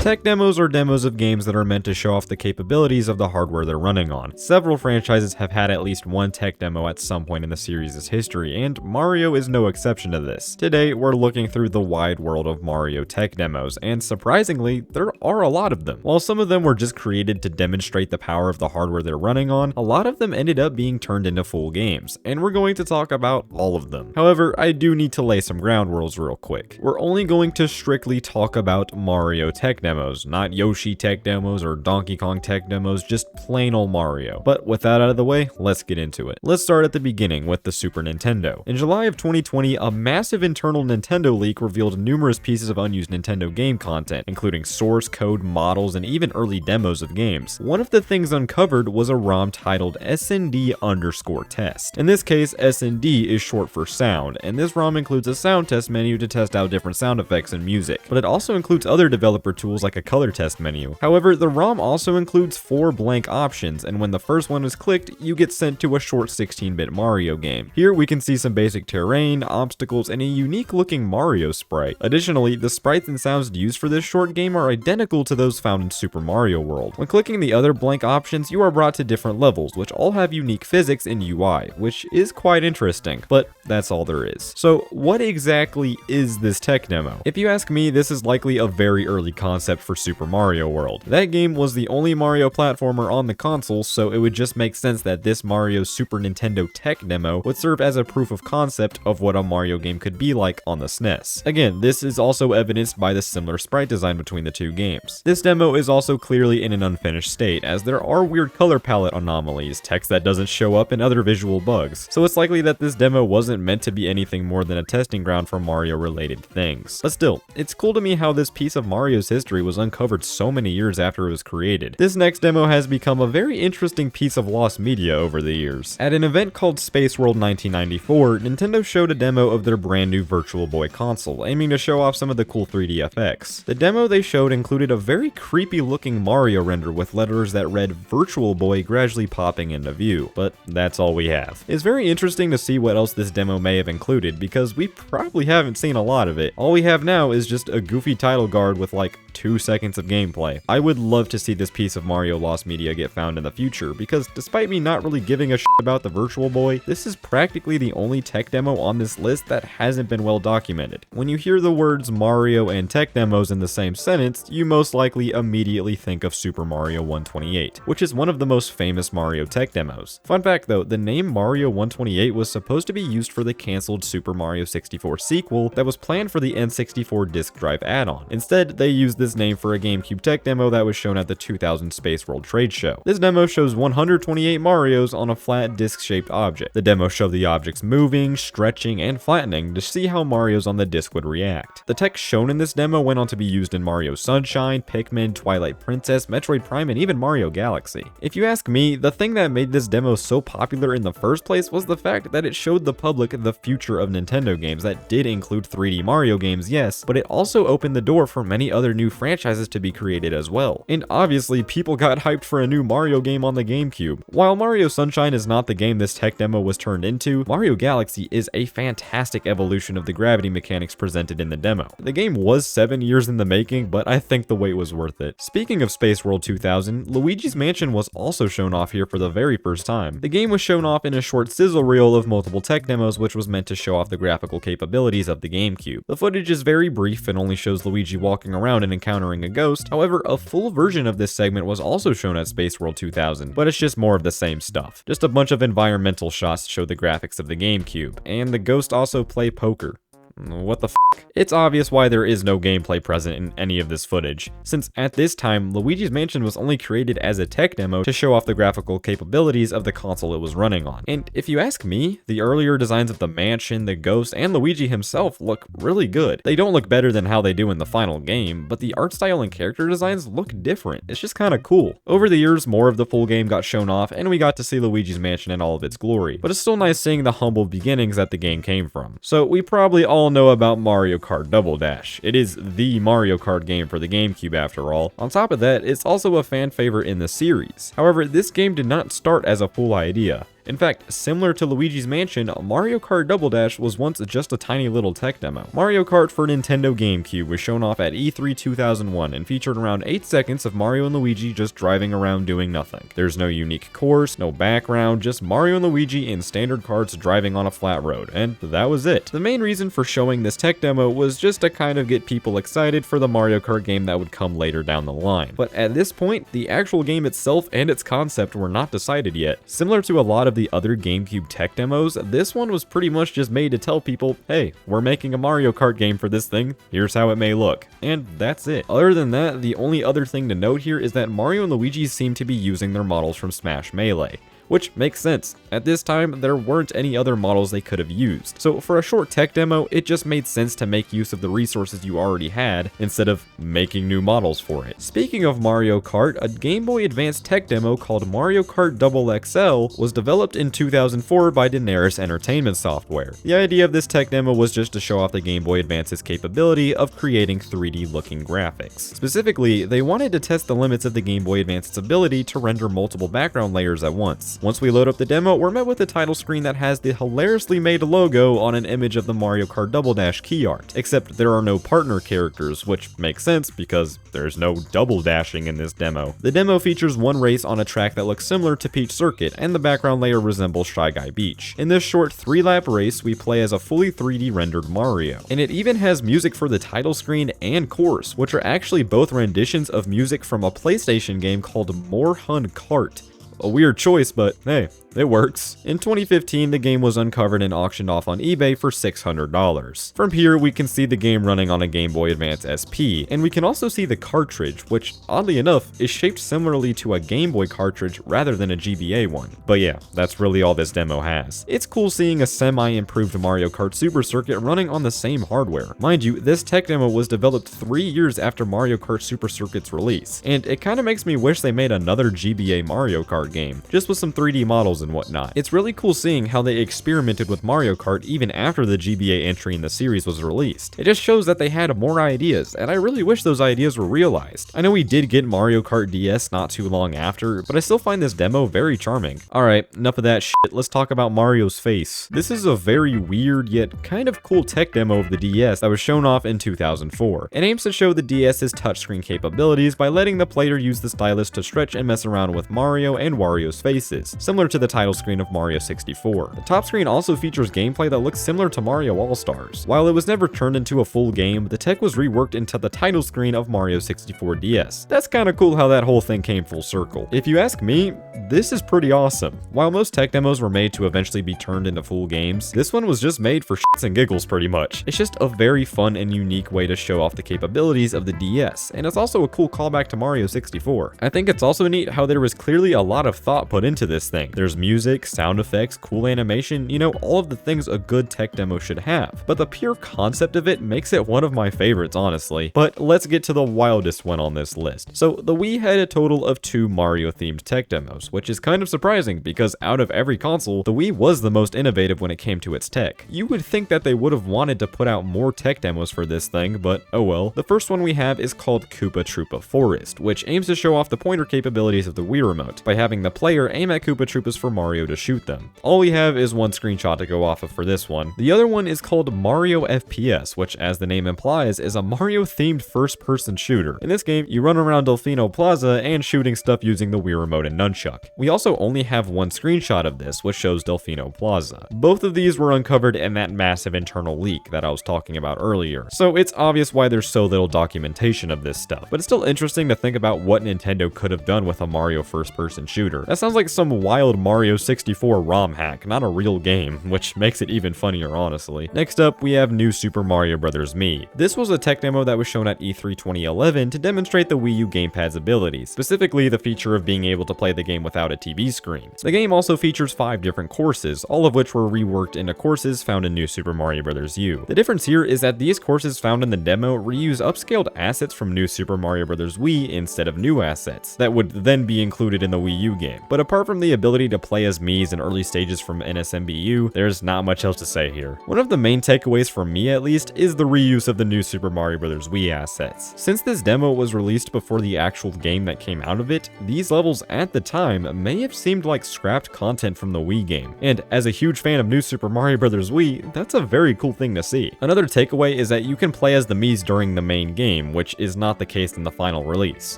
Tech demos are demos of games that are meant to show off the capabilities of the hardware they're running on. Several franchises have had at least one tech demo at some point in the series' history, and Mario is no exception to this. Today, we're looking through the wide world of Mario tech demos, and surprisingly, there are a lot of them. While some of them were just created to demonstrate the power of the hardware they're running on, a lot of them ended up being turned into full games, and we're going to talk about all of them. However, I do need to lay some ground rules real quick. We're only going to strictly talk about Mario tech demos, not Yoshi tech demos or Donkey Kong tech demos, just plain old Mario. But with that out of the way, let's get into it. Let's start at the beginning with the Super Nintendo. In July of 2020, a massive internal Nintendo leak revealed numerous pieces of unused Nintendo game content, including source code, models, and even early demos of games. One of the things uncovered was a ROM titled SND_test. In this case, SND is short for sound, and this ROM includes a sound test menu to test out different sound effects and music, but it also includes other developer tools like a color test menu. However, the ROM also includes 4 blank options, and when the first one is clicked, you get sent to a short 16-bit Mario game. Here we can see some basic terrain, obstacles, and a unique looking Mario sprite. Additionally, the sprites and sounds used for this short game are identical to those found in Super Mario World. When clicking the other blank options, you are brought to different levels, which all have unique physics and UI, which is quite interesting, but that's all there is. So what exactly is this tech demo? If you ask me, this is likely a very early concept for Super Mario World. That game was the only Mario platformer on the console, so it would just make sense that this Mario Super Nintendo tech demo would serve as a proof of concept of what a Mario game could be like on the SNES. Again, this is also evidenced by the similar sprite design between the two games. This demo is also clearly in an unfinished state, as there are weird color palette anomalies, text that doesn't show up, and other visual bugs. So it's likely that this demo wasn't meant to be anything more than a testing ground for Mario related things. But still, it's cool to me how this piece of Mario's history was uncovered so many years after it was created. This next demo has become a very interesting piece of lost media over the years. At an event called Space World 1994, Nintendo showed a demo of their brand new Virtual Boy console, aiming to show off some of the cool 3D effects. The demo they showed included a very creepy looking Mario render with letters that read Virtual Boy gradually popping into view, but that's all we have. It's very interesting to see what else this demo may have included, because we probably haven't seen a lot of it. All we have now is just a goofy title card with like 2 seconds of gameplay. I would love to see this piece of Mario lost media get found in the future, because despite me not really giving a shit about the Virtual Boy, this is practically the only tech demo on this list that hasn't been well documented. When you hear the words Mario and tech demos in the same sentence, you most likely immediately think of Super Mario 128, which is one of the most famous Mario tech demos. Fun fact though, the name Mario 128 was supposed to be used for the cancelled Super Mario 64 sequel that was planned for the N64 disk drive add-on. Instead, they used this name for a GameCube tech demo that was shown at the 2000 Space World trade show. This demo shows 128 Marios on a flat disc-shaped object. The demo showed the objects moving, stretching, and flattening to see how Marios on the disc would react. The tech shown in this demo went on to be used in Mario Sunshine, Pikmin, Twilight Princess, Metroid Prime, and even Mario Galaxy. If you ask me, the thing that made this demo so popular in the first place was the fact that it showed the public the future of Nintendo games that did include 3D Mario games, yes, but it also opened the door for many other new franchises to be created as well. And obviously, people got hyped for a new Mario game on the GameCube. While Mario Sunshine is not the game this tech demo was turned into, Mario Galaxy is a fantastic evolution of the gravity mechanics presented in the demo. The game was 7 years in the making, but I think the wait was worth it. Speaking of Space World 2000, Luigi's Mansion was also shown off here for the very first time. The game was shown off in a short sizzle reel of multiple tech demos, which was meant to show off the graphical capabilities of the GameCube. The footage is very brief and only shows Luigi walking around and encountering a ghost. However, a full version of this segment was also shown at Space World 2000, but it's just more of the same stuff. Just a bunch of environmental shots to show the graphics of the GameCube, and the ghost also play poker. What the f***? It's obvious why there is no gameplay present in any of this footage, since at this time, Luigi's Mansion was only created as a tech demo to show off the graphical capabilities of the console it was running on. And if you ask me, the earlier designs of the mansion, the ghost, and Luigi himself look really good. They don't look better than how they do in the final game, but the art style and character designs look different. It's just kinda cool. Over the years, more of the full game got shown off, and we got to see Luigi's Mansion in all of its glory, but it's still nice seeing the humble beginnings that the game came from. So we probably all know about Mario Kart Double Dash. It is the Mario Kart game for the GameCube after all. On top of that, it's also a fan favorite in the series. However, this game did not start as a full idea. In fact, similar to Luigi's Mansion, Mario Kart Double Dash was once just a tiny little tech demo. Mario Kart for Nintendo GameCube was shown off at E3 2001 and featured around 8 seconds of Mario and Luigi just driving around doing nothing. There's no unique course, no background, just Mario and Luigi in standard karts driving on a flat road, and that was it. The main reason for showing this tech demo was just to kind of get people excited for the Mario Kart game that would come later down the line. But at this point, the actual game itself and its concept were not decided yet. Similar to a lot of the other GameCube tech demos, this one was pretty much just made to tell people, hey, we're making a Mario Kart game for this thing, here's how it may look. And that's it. Other than that, the only other thing to note here is that Mario and Luigi seem to be using their models from Smash Melee, which makes sense. At this time, there weren't any other models they could have used. So for a short tech demo, it just made sense to make use of the resources you already had instead of making new models for it. Speaking of Mario Kart, a Game Boy Advance tech demo called Mario Kart Double XL was developed in 2004 by Daenerys Entertainment Software. The idea of this tech demo was just to show off the Game Boy Advance's capability of creating 3D looking graphics. Specifically, they wanted to test the limits of the Game Boy Advance's ability to render multiple background layers at once. Once we load up the demo, we're met with a title screen that has the hilariously made logo on an image of the Mario Kart Double Dash key art, except there are no partner characters, which makes sense because there's no double dashing in this demo. The demo features one race on a track that looks similar to Peach Circuit, and the background layer resembles Shy Guy Beach. In this short 3-lap race, we play as a fully 3D rendered Mario, and it even has music for the title screen and course, which are actually both renditions of music from a PlayStation game called More Hun Kart. A weird choice, but hey, it works. In 2015, the game was uncovered and auctioned off on eBay for $600. From here, we can see the game running on a Game Boy Advance SP, and we can also see the cartridge, which, oddly enough, is shaped similarly to a Game Boy cartridge rather than a GBA one. But yeah, that's really all this demo has. It's cool seeing a semi-improved Mario Kart Super Circuit running on the same hardware. Mind you, this tech demo was developed 3 years after Mario Kart Super Circuit's release, and it kinda makes me wish they made another GBA Mario Kart game, just with some 3D models and whatnot. It's really cool seeing how they experimented with Mario Kart even after the GBA entry in the series was released. It just shows that they had more ideas, and I really wish those ideas were realized. I know we did get Mario Kart DS not too long after, but I still find this demo very charming. Alright, enough of that shit, let's talk about Mario's face. This is a very weird yet kind of cool tech demo of the DS that was shown off in 2004. It aims to show the DS's touchscreen capabilities by letting the player use the stylus to stretch and mess around with Mario and Wario's faces, similar to the title screen of Mario 64. The top screen also features gameplay that looks similar to Mario All-Stars. While it was never turned into a full game, the tech was reworked into the title screen of Mario 64 DS. That's kinda cool how that whole thing came full circle. If you ask me, this is pretty awesome. While most tech demos were made to eventually be turned into full games, this one was just made for shits and giggles pretty much. It's just a very fun and unique way to show off the capabilities of the DS, and it's also a cool callback to Mario 64. I think it's also neat how there was clearly a lot of thought put into this thing. There's music, sound effects, cool animation, you know, all of the things a good tech demo should have. But the pure concept of it makes it one of my favorites, honestly. But let's get to the wildest one on this list. So the Wii had a total of 2 Mario-themed tech demos, which is kind of surprising because out of every console, the Wii was the most innovative when it came to its tech. You would think that they would have wanted to put out more tech demos for this thing, but oh well. The first one we have is called Koopa Troopa Forest, which aims to show off the pointer capabilities of the Wii Remote by having the player aim at Koopa Troopas for Mario to shoot them. All we have is one screenshot to go off of for this one. The other one is called Mario FPS, which as the name implies is a Mario-themed first-person shooter. In this game, you run around Delfino Plaza and shooting stuff using the Wii Remote and Nunchuck. We also only have one screenshot of this, which shows Delfino Plaza. Both of these were uncovered in that massive internal leak that I was talking about earlier, so it's obvious why there's so little documentation of this stuff, but it's still interesting to think about what Nintendo could have done with a Mario first-person shooter. That sounds like some wild Mario 64 ROM hack, not a real game, which makes it even funnier, honestly. Next up, we have New Super Mario Bros. Me. This was a tech demo that was shown at E3 2011 to demonstrate the Wii U GamePad's abilities, specifically the feature of being able to play the game without a TV screen. The game also features 5 different courses, all of which were reworked into courses found in New Super Mario Bros. U. The difference here is that these courses found in the demo reuse upscaled assets from New Super Mario Bros. Wii instead of new assets that would then be included in the Wii U U game. But apart from the ability to play as Mii's in early stages from NSMBU, there's not much else to say here. One of the main takeaways for me at least is the reuse of the new Super Mario Bros. Wii assets. Since this demo was released before the actual game that came out of it, these levels at the time may have seemed like scrapped content from the Wii game. And as a huge fan of new Super Mario Bros. Wii, that's a very cool thing to see. Another takeaway is that you can play as the Mii's during the main game, which is not the case in the final release.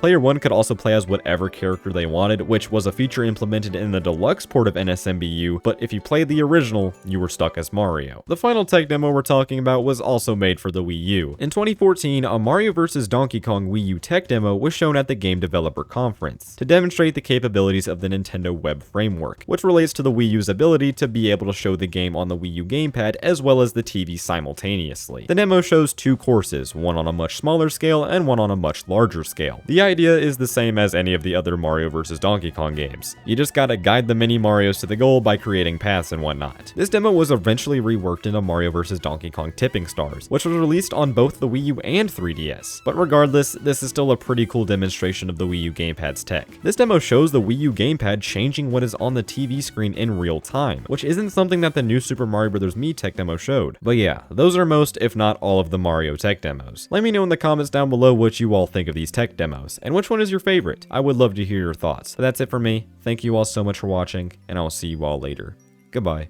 Player 1 could also play as whatever character they wanted, which was a feature implemented in the Deluxe port of NSMBU, but if you played the original, you were stuck as Mario. The final tech demo we're talking about was also made for the Wii U. In 2014, a Mario vs. Donkey Kong Wii U tech demo was shown at the Game Developer Conference to demonstrate the capabilities of the Nintendo Web Framework, which relates to the Wii U's ability to be able to show the game on the Wii U GamePad as well as the TV simultaneously. The demo shows two courses, one on a much smaller scale and one on a much larger scale. The idea is the same as any of the other Mario vs. Donkey Kong games. You just gotta guide the mini Marios to the goal by creating paths and whatnot. This demo was eventually reworked into Mario vs. Donkey Kong Tipping Stars, which was released on both the Wii U and 3DS. But regardless, this is still a pretty cool demonstration of the Wii U GamePad's tech. This demo shows the Wii U GamePad changing what is on the TV screen in real time, which isn't something that the new Super Mario Bros. Mii tech demo showed. But yeah, those are most, if not all, of the Mario tech demos. Let me know in the comments down below what you all think of these tech demos, and which one is your favorite. I would love to hear your thoughts. But that's it for me. Thank you all so much for watching, and I'll see you all later. Goodbye.